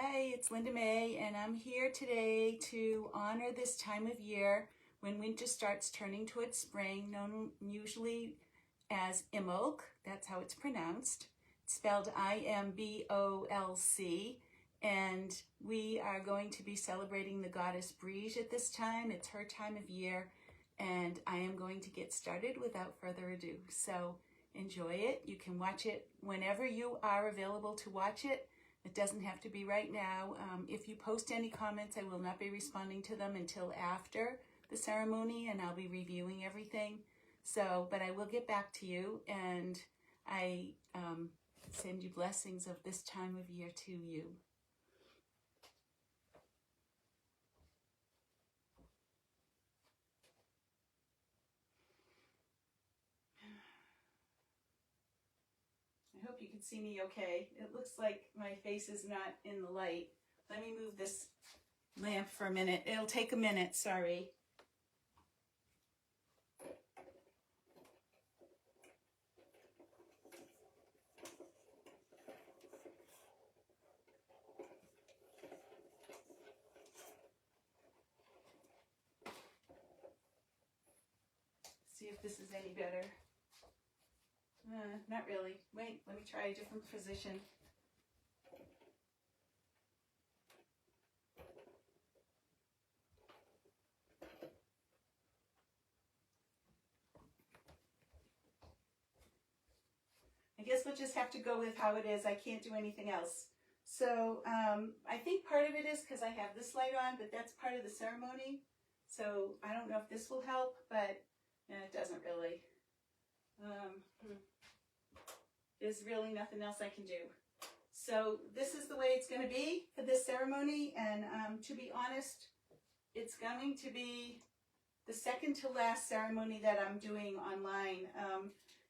Hi, it's Linda May, and I'm here today to honor this time of year when winter starts turning towards spring, known usually as Imbolc. That's how it's pronounced. It's spelled I-M-B-O-L-C, and we are going to be celebrating the goddess Brighid at this time. It's her time of year, and I am going to get started without further ado. So enjoy it. You can watch it whenever you are available to watch it. It doesn't have to be right now. If you post any comments, I will not be responding to them until after the ceremony, and I'll be reviewing everything. So, but I will get back to you, and I send you blessings of this time of year to you. I hope you can see me okay. It looks like my face is not in the light. Let me move this lamp for a minute. It'll take a minute, sorry. See if this is any better. Not really. Wait, let me try a different position. I guess we'll just have to go with how it is. I can't do anything else. So I think part of it is because I have this light on, but that's part of the ceremony. So I don't know if this will help, but it doesn't really. There's really nothing else I can do. So this is the way it's going to be for this ceremony, and to be honest, it's going to be the second to last ceremony that I'm doing online.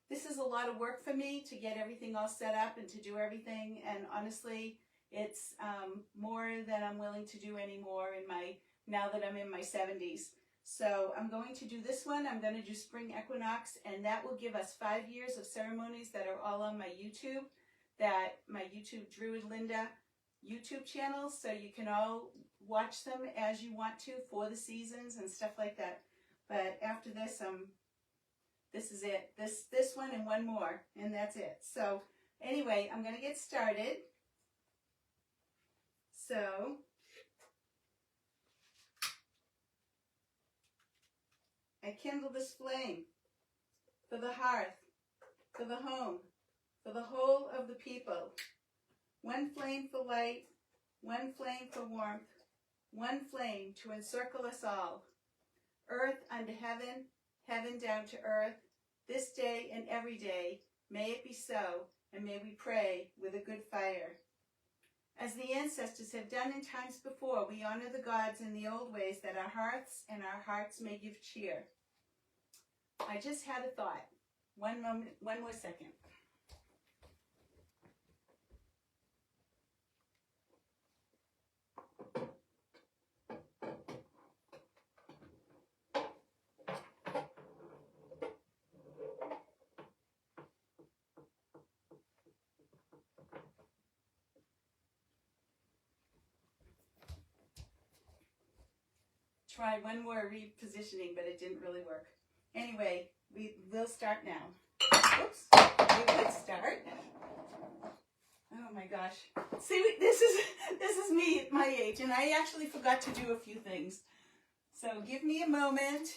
This is a lot of work for me to get everything all set up and to do everything, and honestly, it's more than I'm willing to do anymore now that I'm in my 70s. So I'm going to do this one. I'm going to do Spring Equinox, and that will give us 5 years of ceremonies that are all on my YouTube, my YouTube Druid Linda YouTube channel, so you can all watch them as you want to for the seasons and stuff like that. But after this, this is it. This one and one more, and that's it. So anyway, I'm going to get started. So I kindle this flame for the hearth, for the home, for the whole of the people. One flame for light, one flame for warmth, one flame to encircle us all. Earth unto heaven, heaven down to earth, this day and every day, may it be so, and may we pray with a good fire. As the ancestors have done in times before, we honor the gods in the old ways, that our hearths and our hearts may give cheer. I just had a thought. One moment, one more second. Tried one more repositioning, but it didn't really work. Anyway, we'll start now. Oops, we would start. Oh my gosh. See, this is me at my age, and I actually forgot to do a few things. So give me a moment.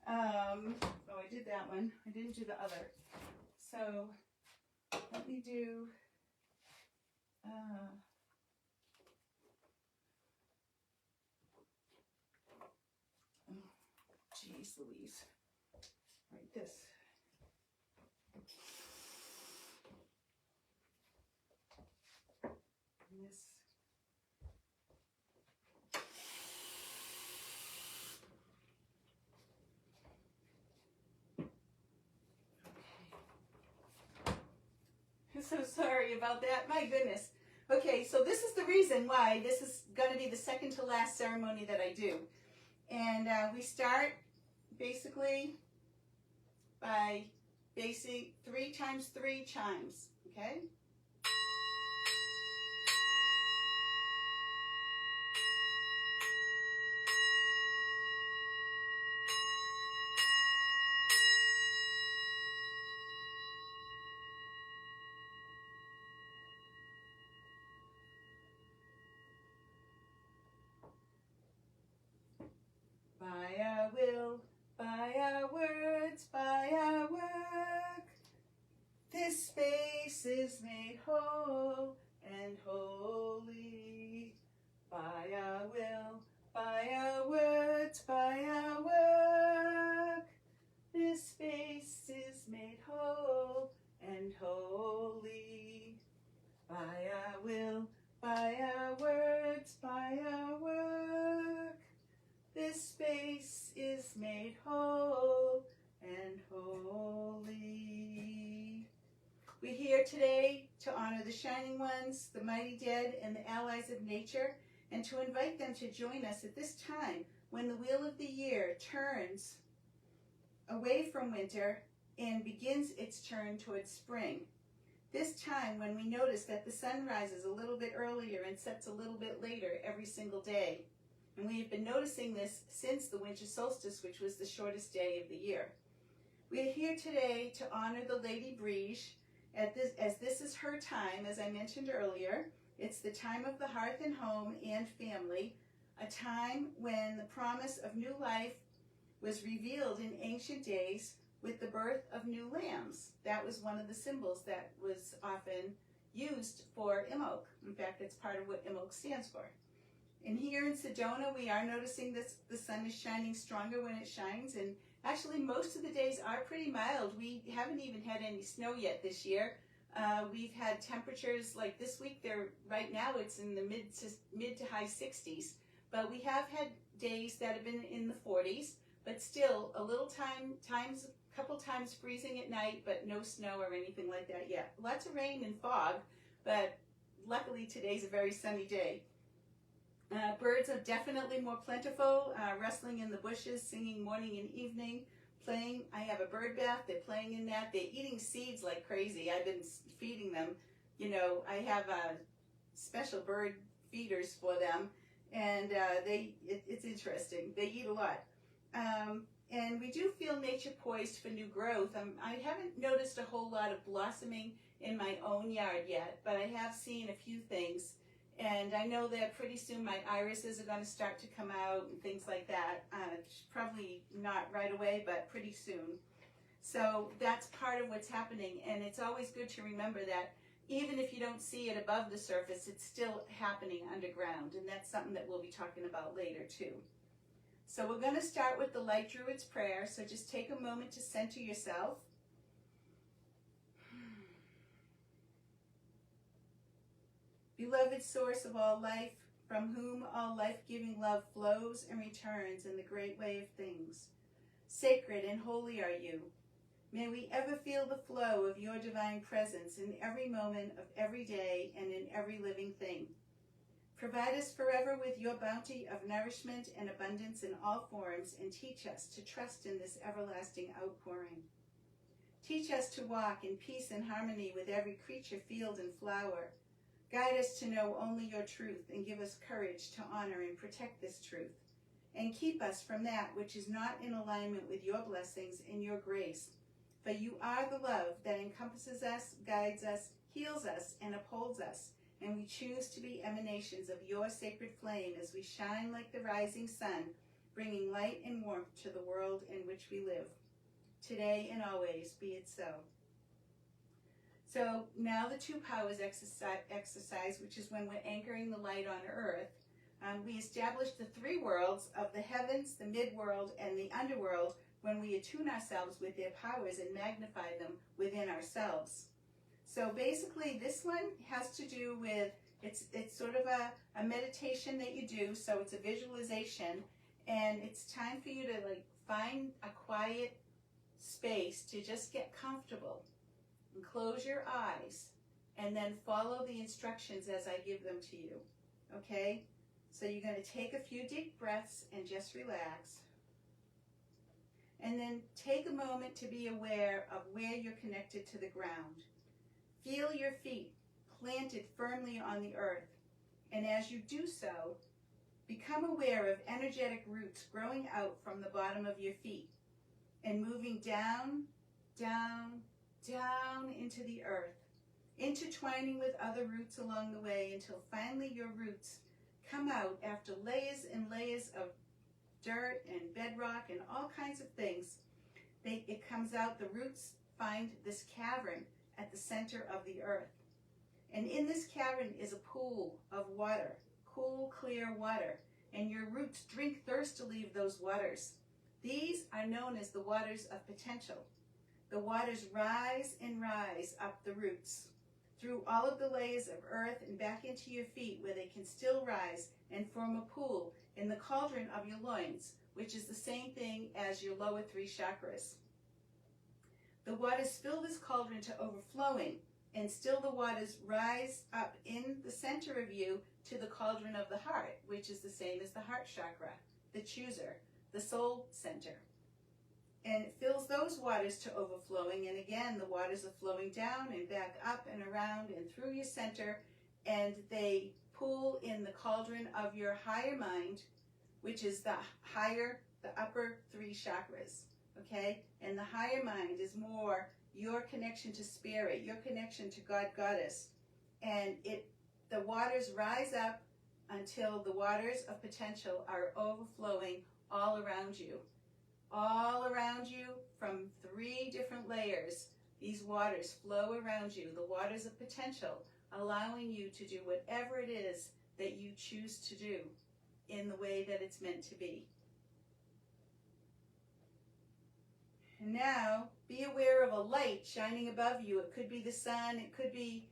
Oh, I did that one. I didn't do the other. So let me do. Jeez Louise. Right, this. And this. Okay. So sorry about that. My goodness. Okay, so this is the reason why this is going to be the second to last ceremony that I do. And we start basically by 3 times 3 chimes, okay? by our will, by our words, by our work. This space is made whole and holy. By our will, by our words, by our work. This space is made whole and holy. By our will, by our words, by our work. This space is made whole and holy. We're here today to honor the shining ones, the mighty dead, and the allies of nature, and to invite them to join us at this time when the wheel of the year turns away from winter and begins its turn towards spring. This time when we notice that the sun rises a little bit earlier and sets a little bit later every single day. And we have been noticing this since the winter solstice, which was the shortest day of the year. We are here today to honor the Lady Brighid, as this is her time, as I mentioned earlier. It's the time of the hearth and home and family, a time when the promise of new life was revealed in ancient days with the birth of new lambs. That was one of the symbols that was often used for Imbolc. In fact, it's part of what Imbolc stands for. And here in Sedona, we are noticing this, the sun is shining stronger when it shines, and actually most of the days are pretty mild. We haven't even had any snow yet this year. We've had temperatures like this week, right now it's in the mid to high 60s, but we have had days that have been in the 40s, but still a little couple times freezing at night, but no snow or anything like that yet. Lots of rain and fog, but luckily today's a very sunny day. Birds are definitely more plentiful, rustling in the bushes, singing morning and evening, playing. I have a bird bath, they're playing in that. They're eating seeds like crazy. I've been feeding them. You know, I have special bird feeders for them, and it's interesting. They eat a lot. And we do feel nature poised for new growth. I haven't noticed a whole lot of blossoming in my own yard yet, but I have seen a few things. And I know that pretty soon my irises are going to start to come out and things like that. Probably not right away, but pretty soon. So that's part of what's happening. And it's always good to remember that even if you don't see it above the surface, it's still happening underground. And that's something that we'll be talking about later too. So we're going to start with the Light Druid's prayer. So just take a moment to center yourself. Beloved source of all life, from whom all life-giving love flows and returns in the great way of things. Sacred and holy are you. May we ever feel the flow of your divine presence in every moment of every day and in every living thing. Provide us forever with your bounty of nourishment and abundance in all forms, and teach us to trust in this everlasting outpouring. Teach us to walk in peace and harmony with every creature, field, and flower. Guide us to know only your truth, and give us courage to honor and protect this truth. And keep us from that which is not in alignment with your blessings and your grace. For you are the love that encompasses us, guides us, heals us, and upholds us. And we choose to be emanations of your sacred flame as we shine like the rising sun, bringing light and warmth to the world in which we live. Today and always be it so. So now the two powers exercise, which is when we're anchoring the light on earth. We establish the three worlds of the heavens, the midworld, and the underworld when we attune ourselves with their powers and magnify them within ourselves. So basically this one has to do with, it's sort of a meditation that you do, so it's a visualization, and it's time for you to like find a quiet space to just get comfortable. And close your eyes and then follow the instructions as I give them to you, okay? So you're going to take a few deep breaths and just relax. And then take a moment to be aware of where you're connected to the ground. Feel your feet planted firmly on the earth. And as you do so, become aware of energetic roots growing out from the bottom of your feet and moving down, down, down into the earth, intertwining with other roots along the way until finally your roots come out after layers and layers of dirt and bedrock and all kinds of things. It comes out, the roots find this cavern at the center of the earth. And in this cavern is a pool of water, cool, clear water. And your roots drink thirstily of those waters. These are known as the waters of potential. The waters rise and rise up the roots, through all of the layers of earth and back into your feet, where they can still rise and form a pool in the cauldron of your loins, which is the same thing as your lower 3 chakras. The waters fill this cauldron to overflowing, and still the waters rise up in the center of you to the cauldron of the heart, which is the same as the heart chakra, the chooser, the soul center. And it fills those waters to overflowing, and again the waters are flowing down and back up and around and through your center, and they pool in the cauldron of your higher mind, which is the upper 3 chakras, okay? And the higher mind is more your connection to spirit, your connection to God, Goddess. And the waters rise up until the waters of potential are overflowing all around you. All around you from 3 different layers. These waters flow around you, the waters of potential, allowing you to do whatever it is that you choose to do in the way that it's meant to be. And now, be aware of a light shining above you. It could be the sun, it could be,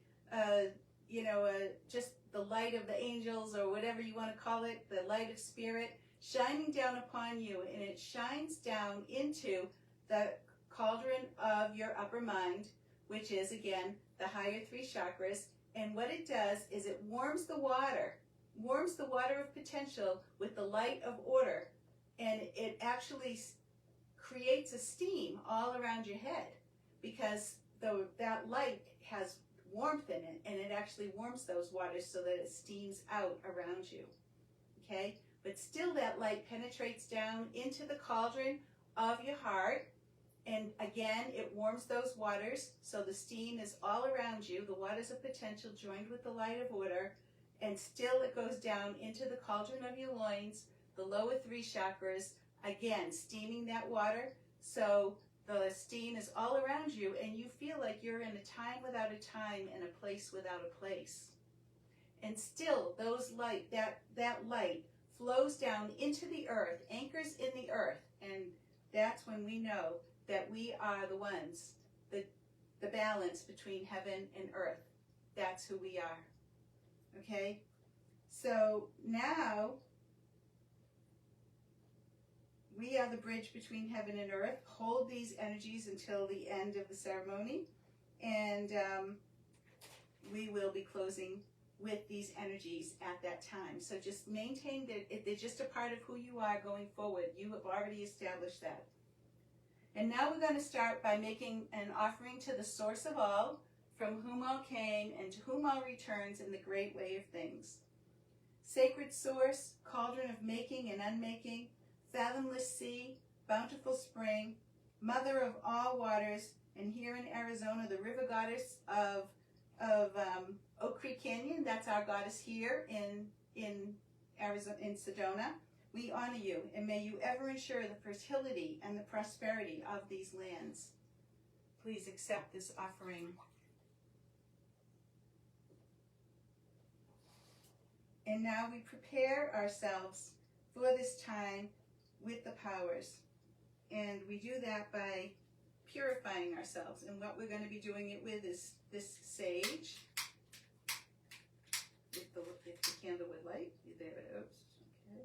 just the light of the angels, or whatever you want to call it, the light of spirit, shining down upon you, and it shines down into the cauldron of your upper mind, which is, again, the higher 3 chakras. And what it does is it warms the water of potential with the light of order, and it actually creates a steam all around your head, because that light has warmth in it, and it actually warms those waters so that it steams out around you, okay? But still that light penetrates down into the cauldron of your heart, and again it warms those waters, so the steam is all around you, the waters of potential joined with the light of order, and still it goes down into the cauldron of your loins, the lower 3 chakras, again steaming that water, so the steam is all around you, and you feel like you're in a time without a time and a place without a place. And still that light flows down into the earth, anchors in the earth, and that's when we know that we are the ones, the balance between heaven and earth. That's who we are. Okay? So now we are the bridge between heaven and earth. Hold these energies until the end of the ceremony, and we will be closing with these energies at that time. So just maintain that they're just a part of who you are going forward. You have already established that. And now we're going to start by making an offering to the source of all, from whom all came and to whom all returns in the great way of things. Sacred source, cauldron of making and unmaking, fathomless sea, bountiful spring, mother of all waters, and here in Arizona, the river goddess of Oak Creek Canyon. That's our goddess here in Arizona, in Sedona. We honor you, and may you ever ensure the fertility and the prosperity of these lands. Please accept this offering. And now we prepare ourselves for this time with the powers. And we do that by purifying ourselves. And what we're going to be doing it with is this sage. With the candlewood light. There it is. Okay.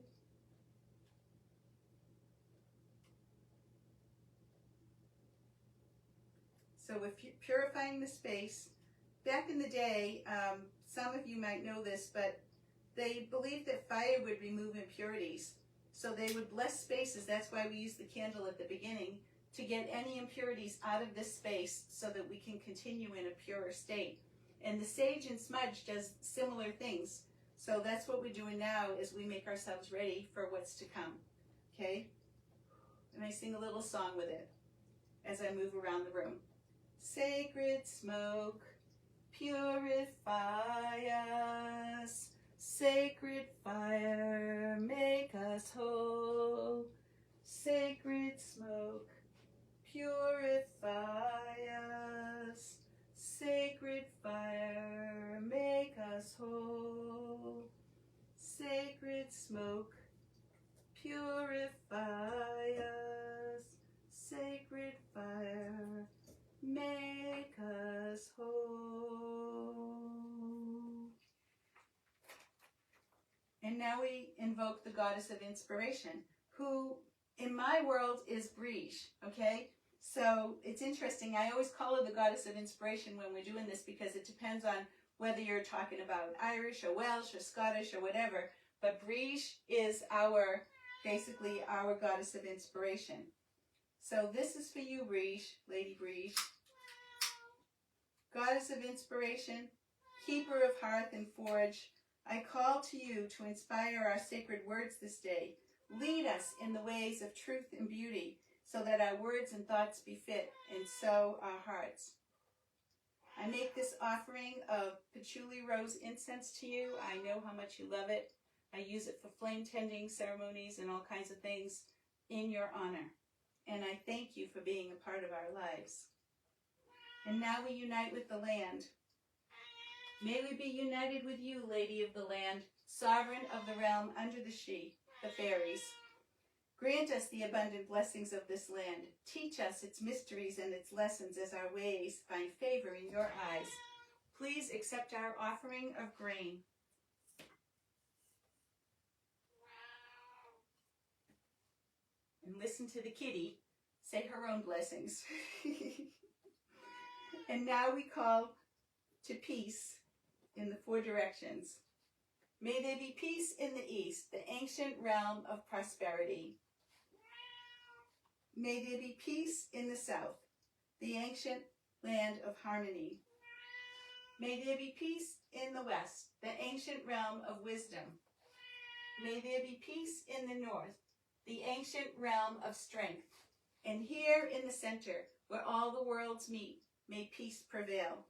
So we're purifying the space. Back in the day, some of you might know this, but they believed that fire would remove impurities. So they would bless spaces. That's why we use the candle at the beginning, to get any impurities out of this space so that we can continue in a purer state. And the sage and smudge does similar things. So that's what we're doing now, is we make ourselves ready for what's to come. Okay? And I sing a little song with it as I move around the room. Sacred smoke, purify us. Sacred fire, make us whole. us, sacred fire, make us whole. And now we invoke the goddess of inspiration, who in my world is Brighid, okay? So it's interesting, I always call her the goddess of inspiration when we're doing this because it depends on whether you're talking about Irish or Welsh or Scottish or whatever. But Brighid is basically our goddess of inspiration. So this is for you, Brighid, Lady Brighid. Goddess of inspiration, keeper of hearth and forge, I call to you to inspire our sacred words this day. Lead us in the ways of truth and beauty, so that our words and thoughts befit, and so our hearts. I make this offering of patchouli rose incense to you. I know how much you love it. I use it for flame tending ceremonies and all kinds of things in your honor. And I thank you for being a part of our lives. And now we unite with the land. May we be united with you, Lady of the Land, sovereign of the realm under the She, the fairies. Grant us the abundant blessings of this land. Teach us its mysteries and its lessons as our ways find favor in your eyes. Please accept our offering of grain. And listen to the kitty say her own blessings. And now we call to peace in the four directions. May there be peace in the east, the ancient realm of prosperity. May there be peace in the south, the ancient land of harmony. May there be peace in the west, the ancient realm of wisdom. May there be peace in the north, the ancient realm of strength. And here in the center, where all the worlds meet, may peace prevail.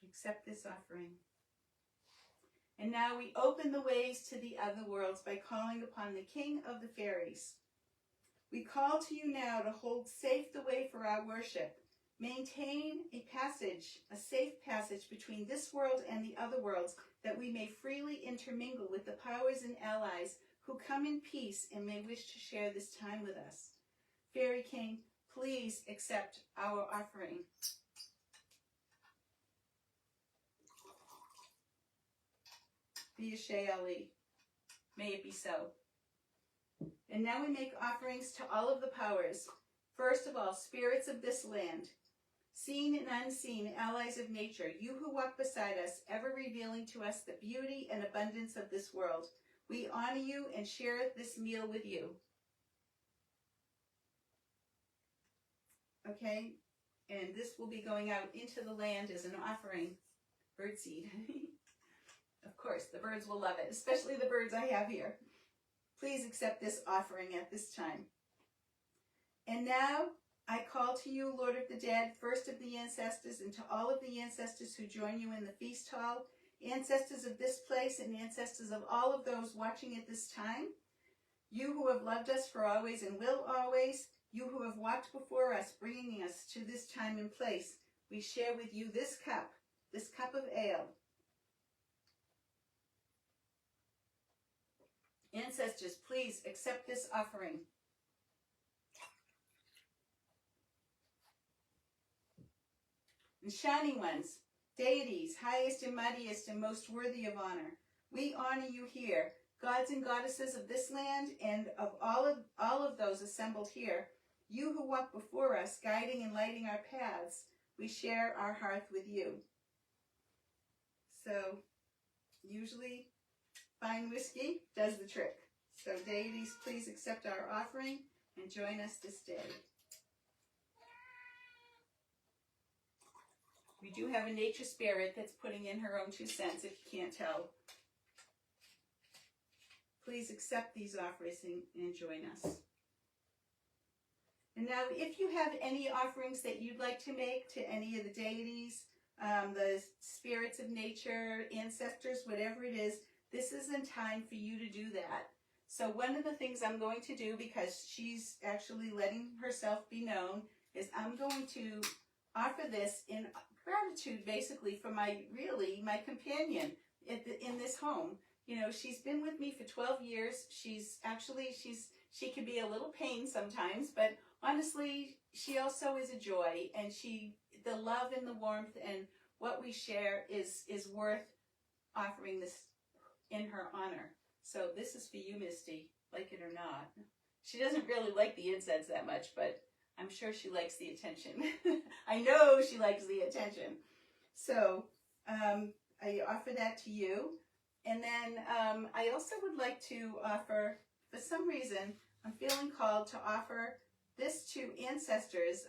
Accept this offering. And now we open the ways to the other worlds by calling upon the King of the Fairies. We call to you now to hold safe the way for our worship. Maintain a safe passage between this world and the other worlds, that we may freely intermingle with the powers and allies who come in peace and may wish to share this time with us. Fairy King, please accept our offering. V'yashay Ali. May it be so. And now we make offerings to all of the powers. First of all, spirits of this land, seen and unseen allies of nature, you who walk beside us, ever revealing to us the beauty and abundance of this world. We honor you and share this meal with you. Okay, and this will be going out into the land as an offering. Birdseed. Of course, the birds will love it, especially the birds I have here. Please accept this offering at this time. And now I call to you, Lord of the Dead, first of the ancestors, and to all of the ancestors who join you in the feast hall, ancestors of this place and ancestors of all of those watching at this time, you who have loved us for always and will always, you who have walked before us, bringing us to this time and place, we share with you this cup of ale. Ancestors, please accept this offering. And shining ones, deities, highest and mightiest and most worthy of honor, we honor you here, gods and goddesses of this land and of all of those assembled here. You who walk before us, guiding and lighting our paths, we share our hearth with you. So, usually, fine whiskey does the trick. So, deities, please accept our offering and join us this day. We do have a nature spirit that's putting in her own 2 cents, if you can't tell. Please accept these offerings and join us. And now, if you have any offerings that you'd like to make to any of the deities, the spirits of nature, ancestors, whatever it is, this isn't time for you to do that. So one of the things I'm going to do, because she's actually letting herself be known, is I'm going to offer this in gratitude, basically, for my companion in this home. You know, she's been with me for 12 years. She can be a little pain sometimes, but honestly, she also is a joy, and the love and the warmth and what we share is worth offering this in her honor. So this is for you, Misty, like it or not. She doesn't really like the incense that much, but I'm sure she likes the attention. I know she likes the attention. So I offer that to you. And then I also would like to offer, for some reason, I'm feeling called to offer this to ancestors.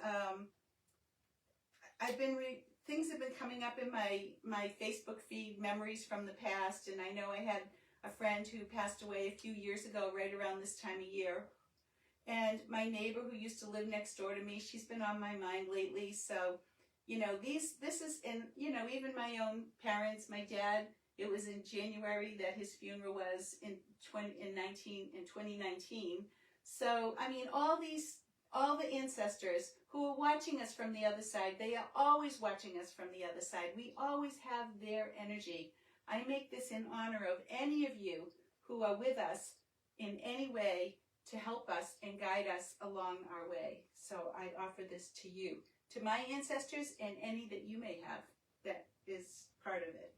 Things have been coming up in my Facebook feed, memories from the past, and I know I had a friend who passed away a few years ago right around this time of year. And my neighbor who used to live next door to me, she's been on my mind lately. So, you know, this is, and, you know, even my own parents, my dad, it was in January that his funeral was in 2019. So, I mean, all the ancestors who are watching us from the other side, they are always watching us from the other side. We always have their energy. I make this in honor of any of you who are with us in any way to help us and guide us along our way. So I offer this to you, to my ancestors, and any that you may have that is part of it.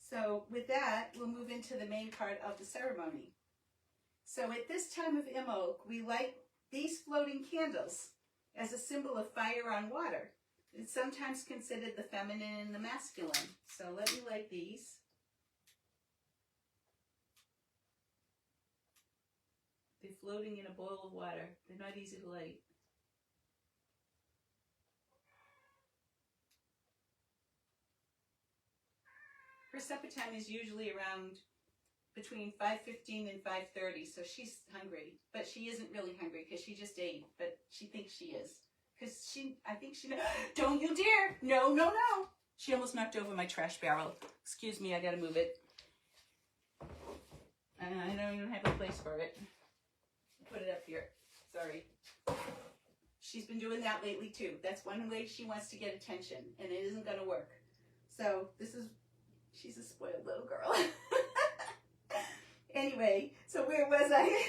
So with that, we'll move into the main part of the ceremony. So at this time of Imbolc, we light these floating candles as a symbol of fire on water. It's sometimes considered the feminine and the masculine. So let me light these. They're floating in a boil of water. They're not easy to light. Her supper time is usually around between 5:15 and 5:30, so she's hungry. But she isn't really hungry because she just ate, but she thinks she is. Because I think she, don't you dare! No, no, no! She almost knocked over my trash barrel. Excuse me, I gotta move it. I don't even have a place for it. Put it up here. Sorry. She's been doing that lately too. That's one way she wants to get attention, and it isn't gonna work. So she's a spoiled little girl. Anyway, so where was I?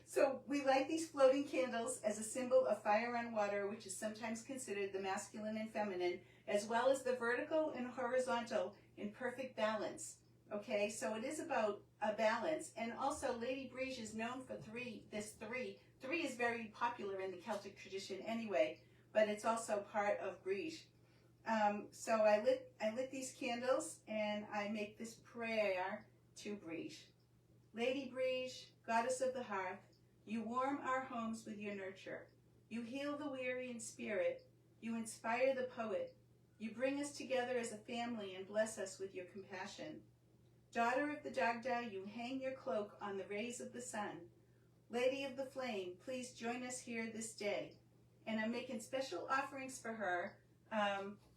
So we light these floating candles as a symbol of fire on water, which is sometimes considered the masculine and feminine, as well as the vertical and horizontal in perfect balance. Okay, so it is about a balance. And also Lady Brighid is known for three. Three is very popular in the Celtic tradition anyway, but it's also part of Brighid. So I lit these candles, and I make this prayer to Brighid. Lady Brighid, goddess of the hearth, you warm our homes with your nurture. You heal the weary in spirit. You inspire the poet. You bring us together as a family and bless us with your compassion. Daughter of the Dagda, you hang your cloak on the rays of the sun. Lady of the flame, please join us here this day. And I'm making special offerings for her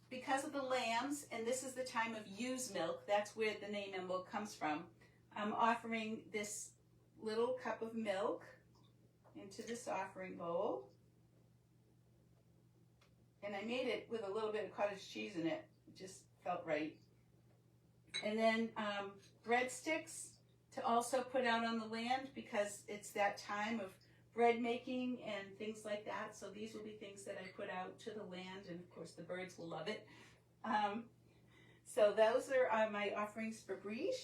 because of the lambs, and this is the time of ewe's milk. That's where the name Imbolc comes from. I'm offering this little cup of milk into this offering bowl. And I made it with a little bit of cottage cheese in it. It just felt right. And then breadsticks to also put out on the land because it's that time of bread making and things like that. So these will be things that I put out to the land, and of course the birds will love it. So those are my offerings for Brighid.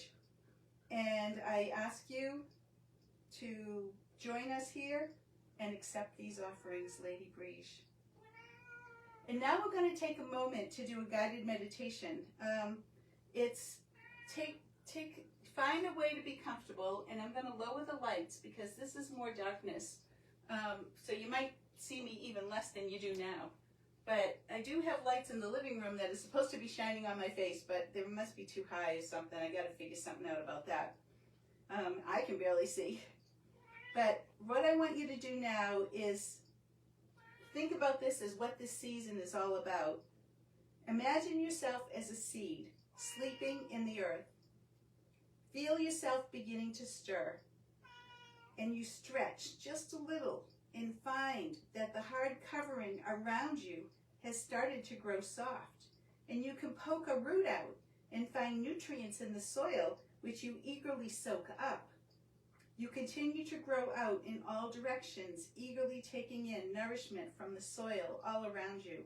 And I ask you to join us here and accept these offerings, Lady Brighid. And now we're going to take a moment to do a guided meditation. Find a way to be comfortable, and I'm going to lower the lights because this is more darkness. So you might see me even less than you do now. But I do have lights in the living room that is supposed to be shining on my face, but they must be too high or something. I got to figure something out about that. I can barely see. But what I want you to do now is think about this as what this season is all about. Imagine yourself as a seed sleeping in the earth. Feel yourself beginning to stir. And you stretch just a little and find that the hard covering around you has started to grow soft, and you can poke a root out and find nutrients in the soil which you eagerly soak up. You continue to grow out in all directions, eagerly taking in nourishment from the soil all around you.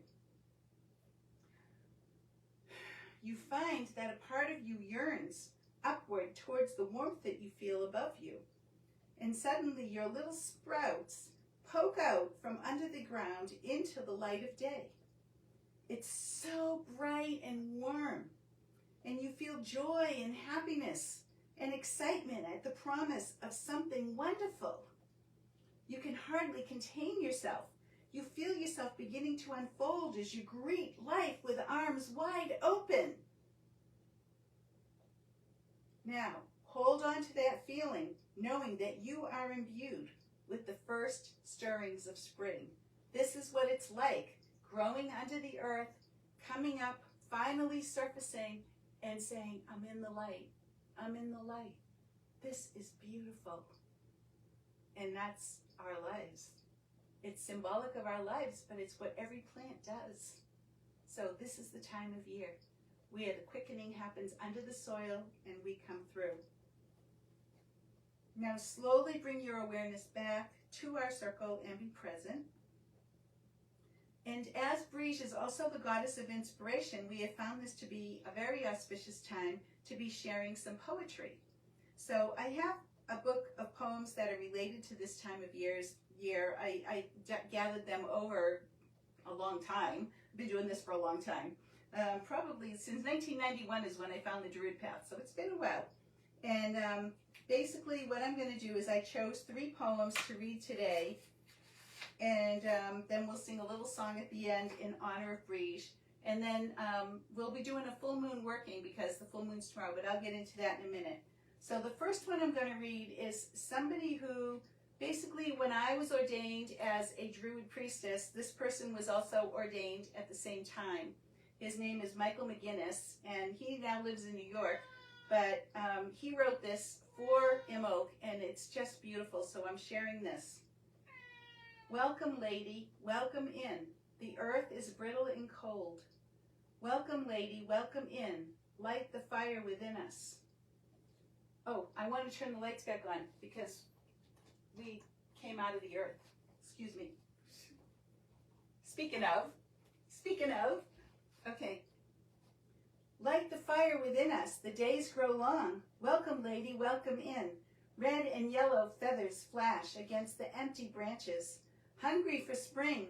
You find that a part of you yearns upward towards the warmth that you feel above you. And suddenly your little sprouts poke out from under the ground into the light of day. It's so bright and warm, and you feel joy and happiness and excitement at the promise of something wonderful. You can hardly contain yourself. You feel yourself beginning to unfold as you greet life with arms wide open. Now, hold on to that feeling, knowing that you are imbued with the first stirrings of spring. This is what it's like, growing under the earth, coming up, finally surfacing, and saying, I'm in the light. I'm in the light. This is beautiful. And that's our lives. It's symbolic of our lives, but it's what every plant does. So this is the time of year where the quickening happens under the soil and we come through. Now slowly bring your awareness back to our circle and be present. And as Brighid is also the goddess of inspiration, we have found this to be a very auspicious time to be sharing some poetry. So I have a book of poems that are related to this time of year. I gathered them over a long time. I've been doing this for a long time. Probably since 1991 is when I found the Druid path, so it's been a while. And basically what I'm going to do is I chose 3 poems to read today, and then we'll sing a little song at the end in honor of Brighid. And then we'll be doing a full moon working because the full moon's tomorrow, but I'll get into that in a minute. So the first one I'm going to read is somebody who, basically when I was ordained as a Druid priestess, this person was also ordained at the same time. His name is Michael McGinnis, and he now lives in New York, but he wrote this for Imbolc, and it's just beautiful, so I'm sharing this. Welcome, lady, welcome in. The earth is brittle and cold. Welcome, lady, welcome in. Light the fire within us. Oh, I want to turn the lights back on because we came out of the earth. Excuse me. Speaking of, okay. Light the fire within us, the days grow long. Welcome, lady, welcome in. Red and yellow feathers flash against the empty branches. Hungry for spring.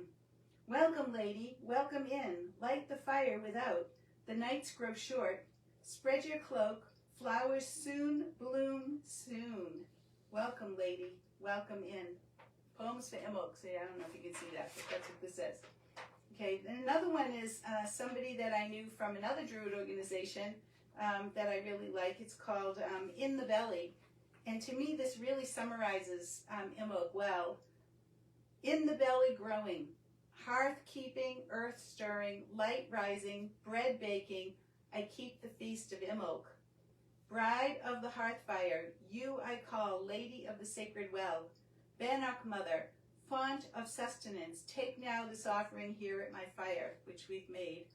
Welcome, lady, welcome in. Light the fire without. The nights grow short. Spread your cloak. Flowers soon bloom soon. Welcome, lady, welcome in. Poems for Imbolc. See, I don't know if you can see that, but that's what this says. Okay, then another one is somebody that I knew from another Druid organization that I really like. It's called In the Belly. And to me, this really summarizes Imbolc well. In the belly growing, hearth keeping, earth stirring, light rising, bread baking, I keep the feast of Imbolc. Bride of the hearth fire, you I call, lady of the sacred well. Bannock mother, font of sustenance, take now this offering here at my fire, which we've made.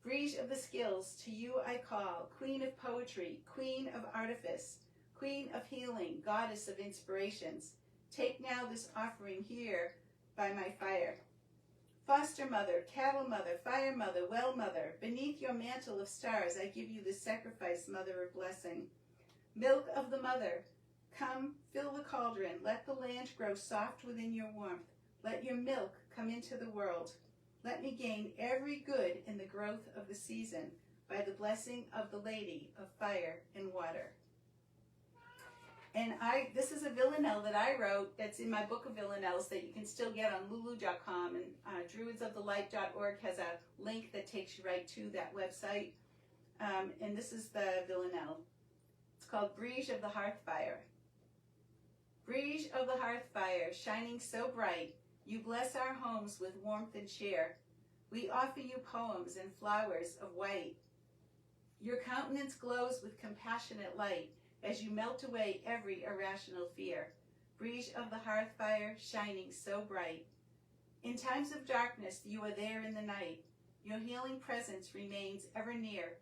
Brighid of the skills, to you I call, queen of poetry, queen of artifice, queen of healing, goddess of inspirations. Take now this offering here by my fire. Foster mother, cattle mother, fire mother, well mother, beneath your mantle of stars I give you the sacrifice, mother of blessing. Milk of the mother, come fill the cauldron, let the land grow soft within your warmth. Let your milk come into the world. Let me gain every good in the growth of the season by the blessing of the Lady of Fire and Water. And this is a villanelle that I wrote that's in my book of villanelles that you can still get on lulu.com, and druidsofthelight.org has a link that takes you right to that website. And this is the villanelle. It's called Brighid of the Hearth Fire. Brighid of the hearth fire, shining so bright, you bless our homes with warmth and cheer. We offer you poems and flowers of white. Your countenance glows with compassionate light as you melt away every irrational fear. Brighid of the hearth fire, shining so bright. In times of darkness, you are there in the night. Your healing presence remains ever near.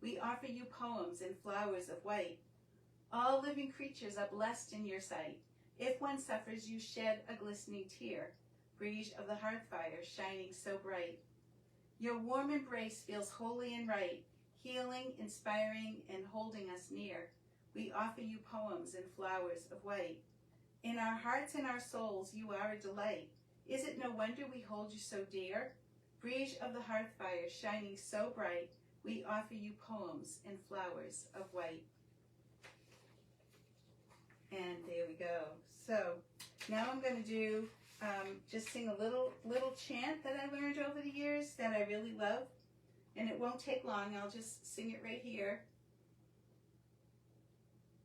We offer you poems and flowers of white. All living creatures are blessed in your sight. If one suffers, you shed a glistening tear. Brighid of the hearth fire, shining so bright. Your warm embrace feels holy and right, healing, inspiring, and holding us near. We offer you poems and flowers of white. In our hearts and our souls, you are a delight. Is it no wonder we hold you so dear? Brighid of the hearth fire, shining so bright, we offer you poems and flowers of white. And there we go. So now I'm going to do just sing a little chant that I learned over the years that I really love. And it won't take long. I'll just sing it right here.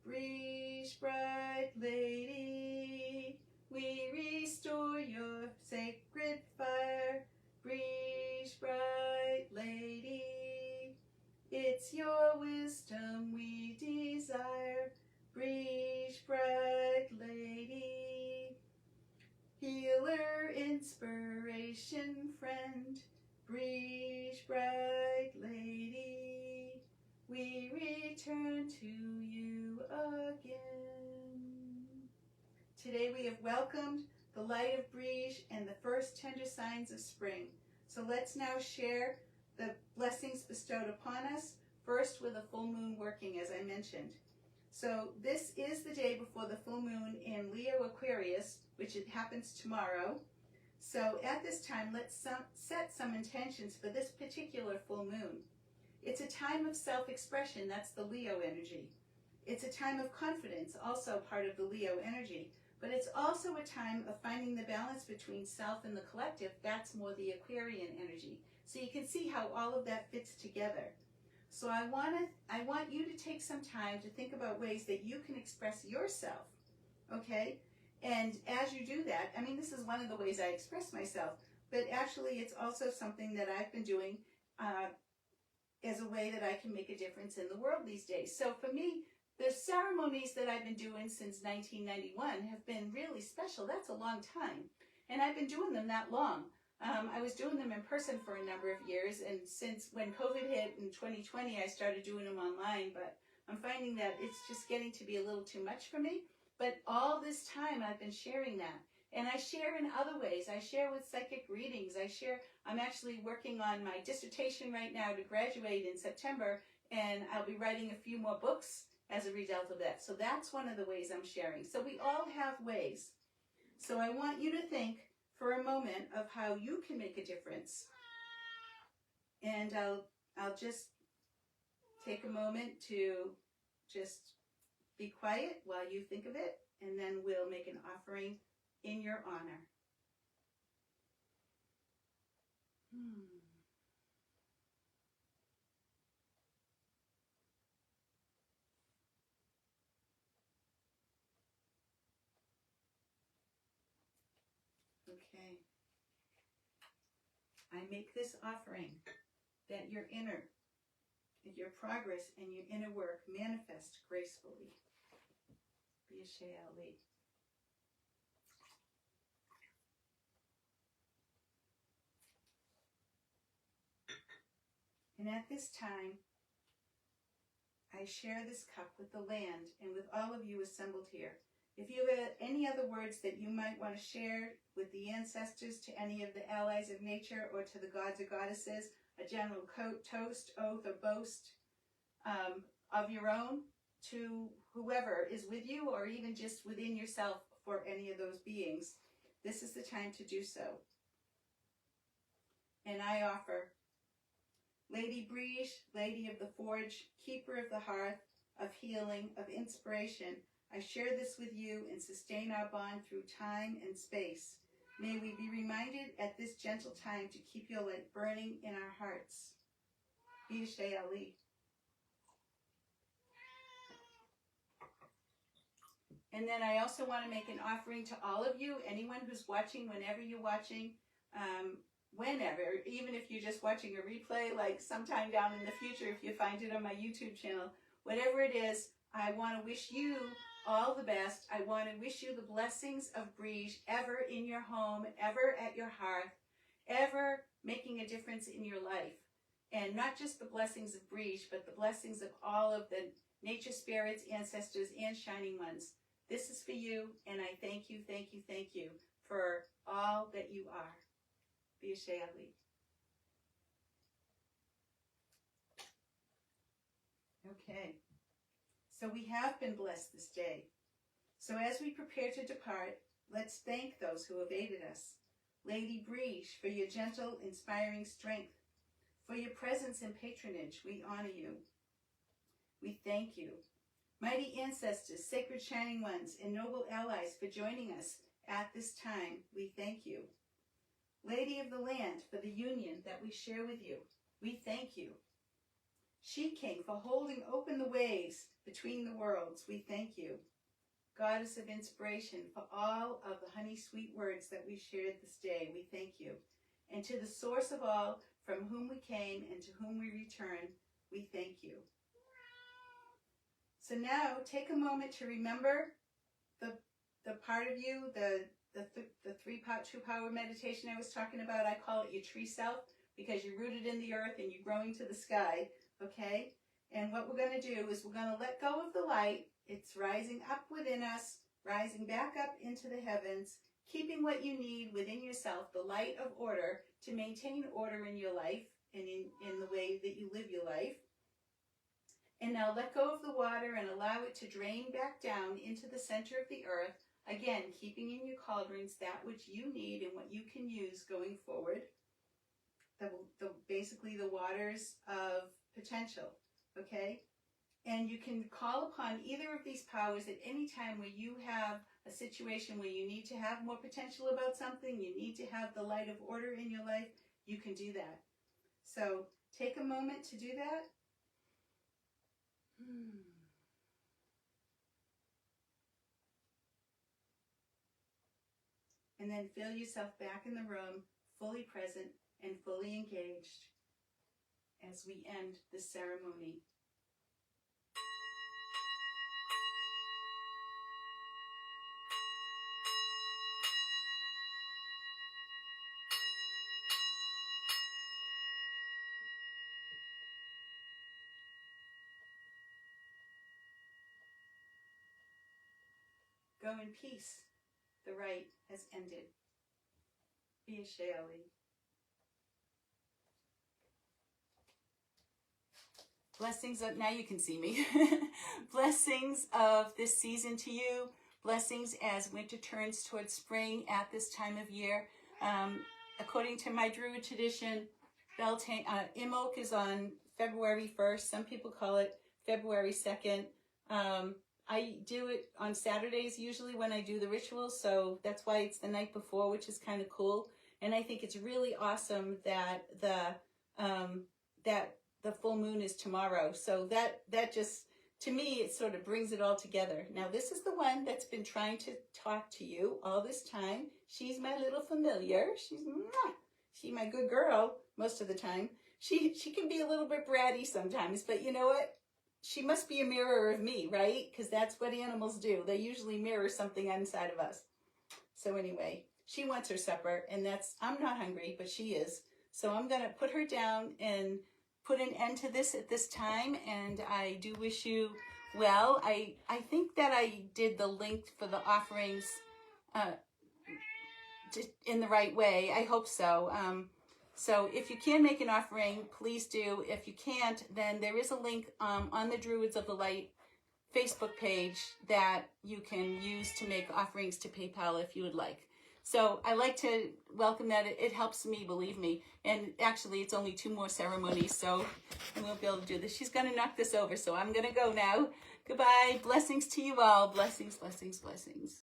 Brighid, bright lady, we restore your sacred fire. Brighid, bright lady, it's your wisdom we desire. Brighid, bright lady, healer, inspiration, friend. Brighid, bright lady, we return to you again. Today we have welcomed the light of Brighid and the first tender signs of spring. So let's now share the blessings bestowed upon us, first with a full moon working, as I mentioned. So this is the day before the full moon in Leo Aquarius, which it happens tomorrow. So at this time, let's set some intentions for this particular full moon. It's a time of self-expression, that's the Leo energy. It's a time of confidence, also part of the Leo energy. But it's also a time of finding the balance between self and the collective, that's more the Aquarian energy. So you can see how all of that fits together. So I want you to take some time to think about ways that you can express yourself, okay? And as you do that, I mean, this is one of the ways I express myself, but actually it's also something that I've been doing as a way that I can make a difference in the world these days. So for me, the ceremonies that I've been doing since 1991 have been really special. That's a long time. And I've been doing them that long. I was doing them in person for a number of years, and since when COVID hit in 2020, I started doing them online, but I'm finding that it's just getting to be a little too much for me. But all this time I've been sharing that. And I share in other ways. I share with psychic readings. I'm actually working on my dissertation right now to graduate in September, and I'll be writing a few more books as a result of that. So that's one of the ways I'm sharing. So we all have ways. So I want you to think for a moment of how you can make a difference. And I'll just take a moment to just be quiet while you think of it, and then we'll make an offering in your honor. Okay. I make this offering that your progress and your inner work manifest gracefully. Brighid Ali. And at this time, I share this cup with the land and with all of you assembled here. If you have any other words that you might want to share with the ancestors, to any of the allies of nature, or to the gods or goddesses, a general toast, oath, or boast of your own, to whoever is with you, or even just within yourself for any of those beings, this is the time to do so. And I offer Lady Brighid, Lady of the Forge, Keeper of the Hearth, of healing, of inspiration, I share this with you and sustain our bond through time and space. May we be reminded at this gentle time to keep your light burning in our hearts. Brighid Ali. And then I also want to make an offering to all of you, anyone who's watching, whenever you're watching, whenever, even if you're just watching a replay, like sometime down in the future, if you find it on my YouTube channel, whatever it is, I want to wish you all the best. I want to wish you the blessings of Brighid ever in your home, ever at your hearth, ever making a difference in your life. And not just the blessings of Brighid, but the blessings of all of the nature spirits, ancestors, and shining ones. This is for you, and I thank you, thank you, thank you for all that you are. B'Yashayali. Okay, so we have been blessed this day. So as we prepare to depart, let's thank those who have aided us. Lady Brighid, for your gentle, inspiring strength, for your presence and patronage, we honor you. We thank you. Mighty ancestors, sacred shining ones, and noble allies for joining us at this time, we thank you. Lady of the land, for the union that we share with you, we thank you. She-King, for holding open the ways between the worlds, we thank you. Goddess of inspiration, for all of the honey-sweet words that we shared this day, we thank you. And to the source of all, from whom we came and to whom we return, we thank you. So now, take a moment to remember the part of you, the three-part true power meditation I was talking about. I call it your tree self, because you're rooted in the earth and you're growing to the sky, okay? And what we're going to do is we're going to let go of the light. It's rising up within us, rising back up into the heavens, keeping what you need within yourself, the light of order, to maintain order in your life and in the way that you live your life. And now let go of the water and allow it to drain back down into the center of the earth. Again, keeping in your cauldrons that which you need and what you can use going forward. Basically the waters of potential, okay? And you can call upon either of these powers at any time where you have a situation where you need to have more potential about something, you need to have the light of order in your life, you can do that. So take a moment to do that. And then feel yourself back in the room, fully present and fully engaged as we end this ceremony. Go in peace. The rite has ended. B'Yashayali. Blessings of, now you can see me. Blessings of this season to you. Blessings as winter turns towards spring at this time of year. According to my Druid tradition, Imbolc is on February 1st. Some people call it February 2nd. I do it on Saturdays usually when I do the rituals, so that's why it's the night before, which is kind of cool. And I think it's really awesome that the full moon is tomorrow. So that just, to me, it sort of brings it all together. Now, this is the one that's been trying to talk to you all this time. She's my little familiar. She's my good girl most of the time. She can be a little bit bratty sometimes, but you know what? She must be a mirror of me, right? Because that's what animals do. They usually mirror something inside of us. So anyway, she wants her supper, and I'm not hungry, but she is. So I'm going to put her down and put an end to this at this time, and I do wish you well. I think that I did the link for the offerings in the right way. I hope so. So if you can make an offering, please do. If you can't, then there is a link on the Druids of the Light Facebook page that you can use to make offerings to PayPal if you would like. So I like to welcome that. It helps me, believe me. And actually, it's only 2 more ceremonies, so I won't be able to do this. She's going to knock this over, so I'm going to go now. Goodbye. Blessings to you all. Blessings, blessings, blessings.